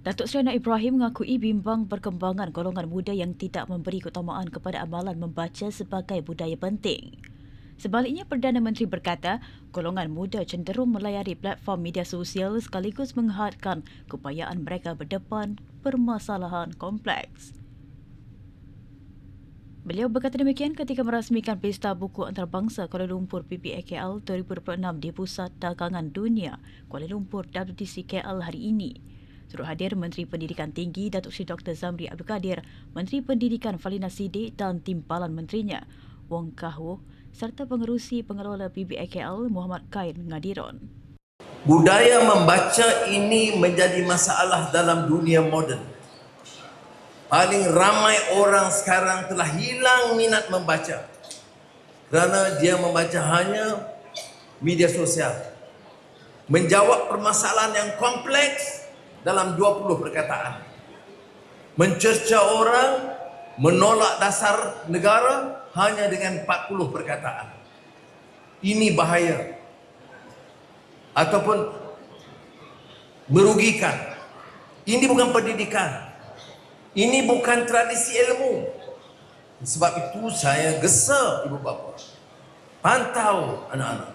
Datuk Seri Anwar Ibrahim mengakui bimbang perkembangan golongan muda yang tidak memberi keutamaan kepada amalan membaca sebagai budaya penting. Sebaliknya, Perdana Menteri berkata, golongan muda cenderung melayari platform media sosial sekaligus menghadkan keupayaan mereka berdepan permasalahan kompleks. Beliau berkata demikian ketika merasmikan Pesta Buku Antarabangsa Kuala Lumpur PBAKL 2026 di Pusat Dagangan Dunia Kuala Lumpur WDC KL hari ini. Turut hadir Menteri Pendidikan Tinggi Datuk Seri Dr. Zamri Abdul Kadir, Menteri Pendidikan Falina Siddiq dan timbalan menterinya, Wong Kah Woh, serta pengerusi pengelola PBAKL Muhammad Khair Ngadiron. Budaya membaca ini menjadi masalah dalam dunia moden. Paling ramai orang sekarang telah hilang minat membaca kerana dia membaca hanya media sosial. Menjawab permasalahan yang kompleks dalam 20 perkataan. Mencerca orang, menolak dasar negara hanya dengan 40 perkataan. Ini bahaya. Ataupun merugikan. Ini bukan pendidikan. Ini bukan tradisi ilmu. Sebab itu saya gesa ibu bapa. Pantau anak-anak.